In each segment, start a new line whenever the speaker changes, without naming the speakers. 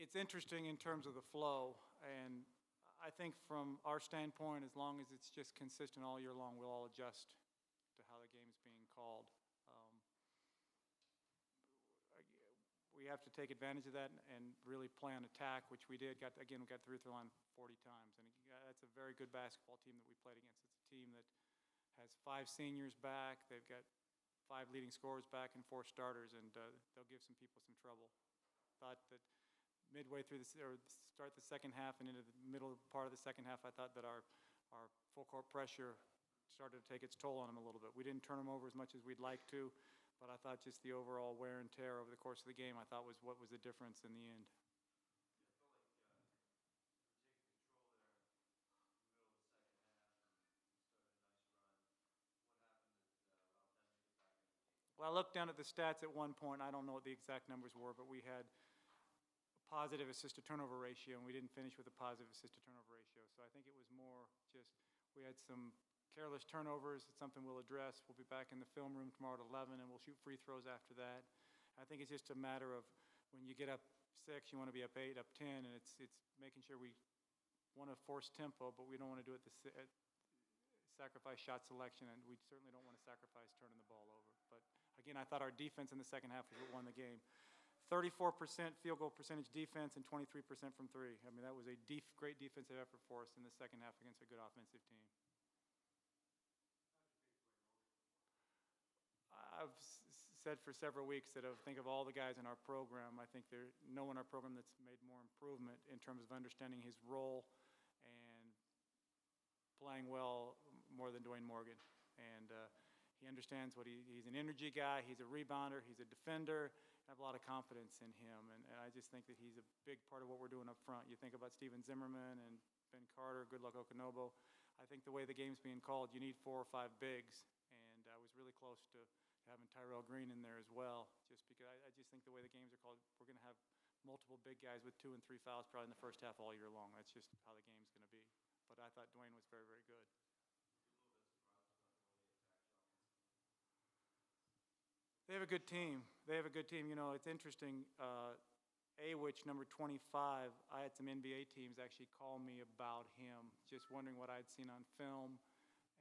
It's interesting in terms of the flow, and I think from our standpoint, as long as it's just consistent all year long, we'll all adjust to how the game's being called. We have to take advantage of that and really play on attack, which we did. We got through the line 40 times, and that's a very good basketball team that we played against. It's a team that has 5 seniors back. They've got 5 leading scorers back and 4 starters, and they'll give some people some trouble. Thought that midway through or start the second half and into the middle part of the second half, I thought that our full court pressure started to take its toll on them a little bit. We didn't turn them over as much as we'd like to, but I thought just the overall wear and tear over the course of the game, I thought was what was the difference in the end.
Yeah, I felt like you were taking control there in the middle of the second half, and you started a nice run. What happened that allowed them to get back in the game?
Well, I looked down at the stats at one point. I don't know what the exact numbers were, but we had a positive assist-to-turnover ratio, and we didn't finish with a positive assist-to-turnover ratio. So I think it was more just we had some careless turnovers. It's something we'll address. We'll be back in the film room tomorrow at 11, and we'll shoot free throws after that. I think it's just a matter of when you get up 6, you want to be up 8, up 10, and it's making sure we want to force tempo, but we don't want to do it at sacrifice shot selection, and we certainly don't want to sacrifice turning the ball over. But again, I thought our defense in the second half was what won the game. 34% field goal percentage defense and 23% from 3. I mean, that was a great defensive effort for us in the second half against a good offensive team. I've said for several weeks that I think of all the guys in our program, I think there's no one in our program that's made more improvement in terms of understanding his role and playing well more than Dwayne Morgan. And he understands what he's an energy guy, he's a rebounder, he's a defender. I have a lot of confidence in him, and I just think that he's a big part of what we're doing up front. You think about Steven Zimmerman and Ben Carter, Good Luck Okanobo. I think the way the game's being called, you need 4 or 5 bigs, and I was really close to having Tyrell Green in there as well, just because I just think the way the games are called, we're going to have multiple big guys with 2 and 3 fouls probably in the first half all year long. That's just how the game's going to be. But I thought Dwayne was very, very good. They have a good team. They have a good team. You know, it's interesting. Awich, number 25, I had some NBA teams actually call me about him, just wondering what I'd seen on film,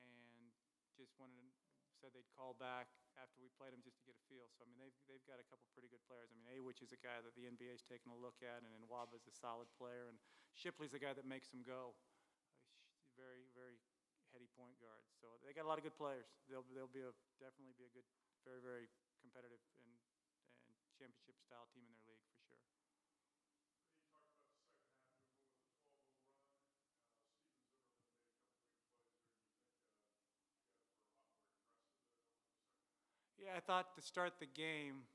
and just said they'd call back after we played him just to get a feel. So, I mean, they've got a couple pretty good players. I mean, Awich is a guy that the NBA's taken a look at, and Nwaba's a solid player, and Shipley's a guy that makes them go. Very, very heady point guard. So they got a lot of good players. They'll definitely be a good, very, very competitive and championship-style team in their league for sure.
You talked about the second half, you went with a 12-0 run. Steven Zimmerman made a couple big plays there. Do you think you guys were a lot more aggressive over the second half?
Yeah, I thought to start the game,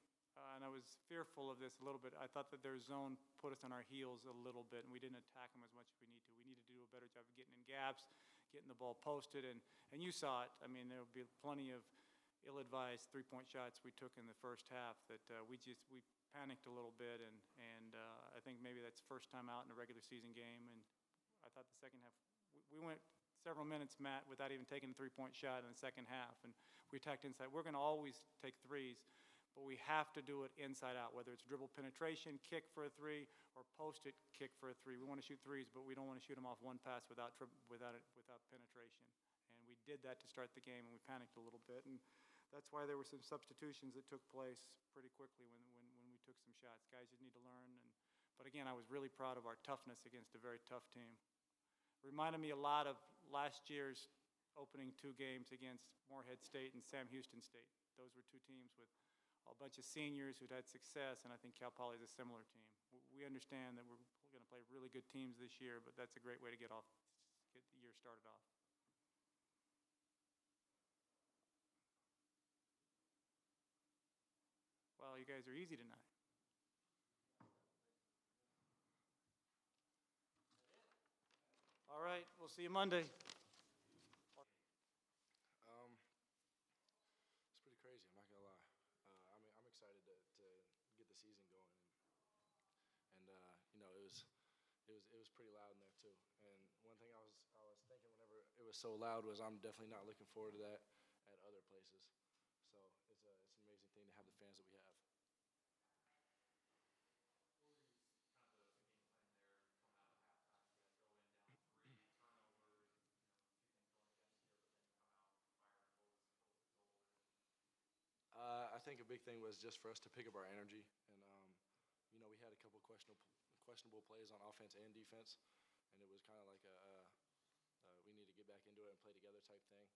and I was fearful of this a little bit, I thought that their zone put us on our heels a little bit, and we didn't attack them as much as we need to. We need to do a better job of getting in gaps, getting the ball posted, and you saw it. I mean, there would be plenty of ill-advised three-point shots we took in the first half that we panicked a little bit, and I think maybe that's first time out in a regular season game, and I thought the second half, we went several minutes, Matt, without even taking a three-point shot in the second half, and we attacked inside. We're going to always take threes, but we have to do it inside out, whether it's dribble penetration, kick for a 3, or post it, kick for a 3. We want to shoot threes, but we don't want to shoot them off one pass without penetration. And we did that to start the game, and we panicked a little bit, and that's why there were some substitutions that took place pretty quickly when we took some shots. Guys just need to learn, but again, I was really proud of our toughness against a very tough team. Reminded me a lot of last year's opening 2 games against Morehead State and Sam Houston State. Those were 2 teams with a bunch of seniors who'd had success, and I think Cal Poly is a similar team. We understand that we're going to play really good teams this year, but that's a great way to get the year started off. Well, you guys are easy tonight. All right, we'll see you Monday.
It's pretty crazy, I'm not gonna lie. I'm excited to get the season going, and you know, it was pretty loud in there too. And one thing I was thinking whenever it was so loud was I'm definitely not looking forward to that at other places. So it's an amazing thing to have the fans that we have.
What were kind of the
think a big thing was just for us to pick up our energy, and we had a couple questionable plays on offense and defense, and it was kind of like we need to get back into it and play together type thing,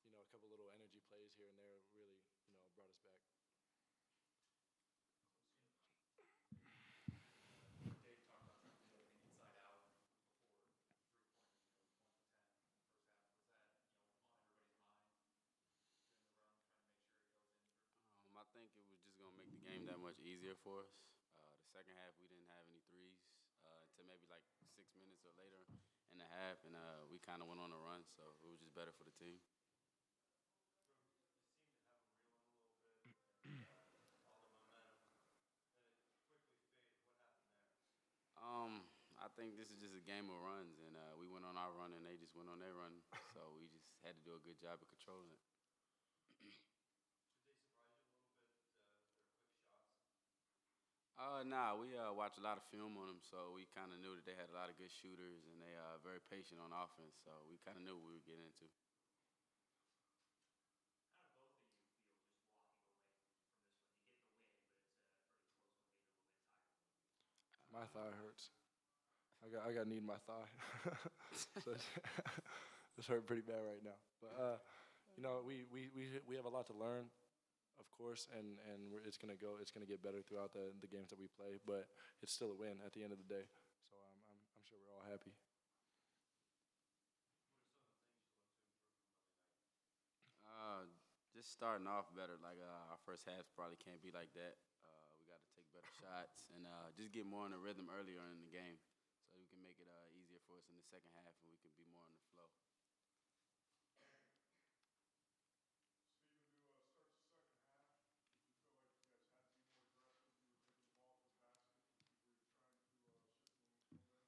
and a couple little energy plays here and there really brought us back.
Dave talked about trying to play everything inside out before 3 pointers, went for 10 in the first half. Was that, on everybody's mind during the run, trying to make sure it goes in for?
I think it was just going to make the game that much easier for us. The second half, we didn't have any threes until maybe like 6 minutes or later in the half, and we kind of went on a run, so it was just better for the team.
You seemed to have them reeling a little bit, and all the momentum, then it quickly faded. What happened there?
I think this is just a game of runs, and we went on our run, and they just went on their run, so we just had to do a good job of controlling it.
Did they surprise you a little bit with their quick shots?
Nah, we watched a lot of film on them, so we kind of knew that they had a lot of good shooters, and they are very patient on offense, so we kind of knew what we were getting into.
How did both of you feel just walking away from this one? You get the win, but it's a pretty close one, maybe a little bit tiring one for you.
My thigh hurts. I got knee in my thigh. So it's hurt pretty bad right now. But we have a lot to learn, of course, and it's gonna get better throughout the games that we play. But it's still a win at the end of the day. So I'm sure we're all happy.
What are some of the things you look to improve from Monday night?
Just starting off better. Like our first half probably can't be like that. We got to take better shots and just get more in the rhythm earlier in the game, so we can make it easier for us in the second half, and we can be more in the flow.
Stephen, to start the second half, did you feel like you guys had to be more aggressive? You were taking the ball to the basket. Were you trying to shift some momentum there by being more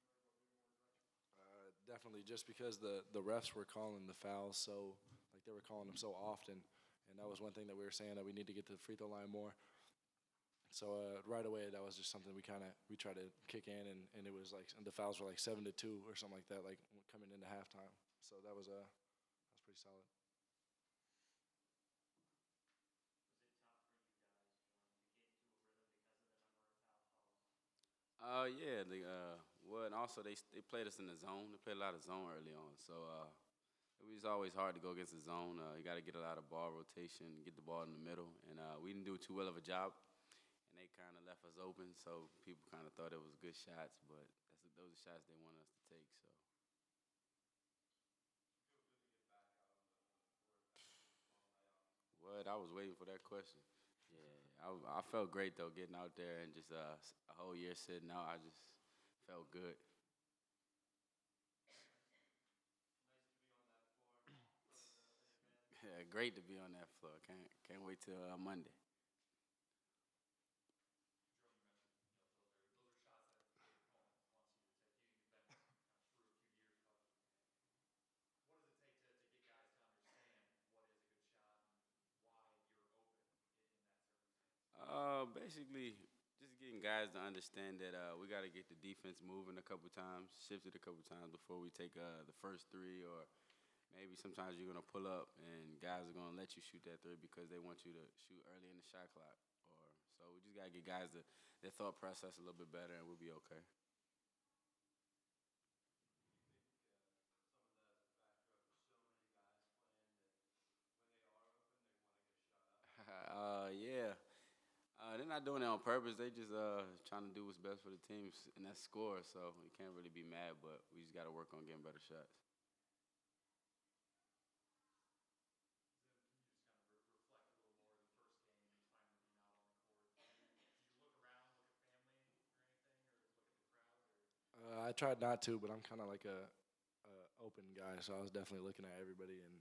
aggressive?
Definitely, just because the refs were calling the fouls they were calling them so often, and that was one thing that we were saying that we need to get to the free throw line more. So right away, that was just something we tried to kick in, and it was like the fouls were like 7-2 or something like that, like coming into halftime. So that was pretty solid.
Was it tough for you guys to get into a rhythm because of the number of foul calls?
Yeah. And also they played us in the zone. They played a lot of zone early on, so it was always hard to go against the zone. You got to get a lot of ball rotation, get the ball in the middle, and we didn't do too well of a job. And they kind of left us open, so people kind of thought it was good shots, but those are shots they wanted us to take. So.
Did you feel good to get back out on the court after this long layoff?
What? I was waiting for that question. Yeah, I felt great though getting out there and just a whole year sitting out. I just felt good.
Nice to be on that floor in advance.
Yeah, great to be on that floor. Can't wait till Monday.
Jerome, you mentioned, those are shots that Dave Coleman wants you to take. You've been kind of through a few years coaching. What does it take to get guys to understand what is a good shot and why you're open in that circumstance?
Basically, just getting guys to understand that we got to get the defense moving a couple times, shift it a couple times before we take the first three, or maybe sometimes you're gonna pull up and guys are gonna let you shoot that three because they want you to shoot early in the shot clock. So we just gotta get guys their thought process a little bit better, and we'll be okay.
Do you think some of that is a factor of there's so many guys playing that when they are open, they want to get a shot up?
Yeah. They're not doing it on purpose. They just trying to do what's best for the team, and that's score. So you can't really be mad, but we just got to work on getting better shots.
Zim, can you just kind of reflect a little more the first game, finally being out on the court? Did you look around, look at family or anything, or look at the crowd?
I tried not to, but I'm kind of like a open guy, so I was definitely looking at everybody and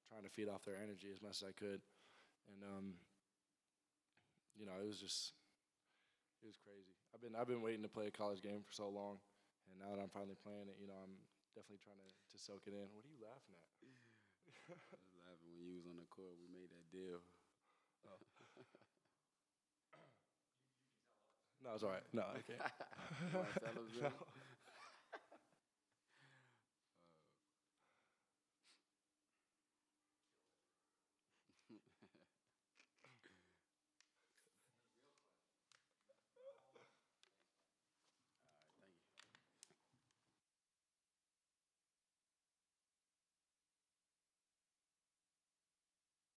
trying to feed off their energy as much as I could, and it was crazy. I've been waiting to play a college game for so long, and now that I'm finally playing it, I'm definitely trying to soak it in. What are you laughing at?
I was laughing when you was on the court. We made that deal.
Oh.
You can tell us.
No, it's all right. No, I can't.
You wanna tell us, Bill?
No.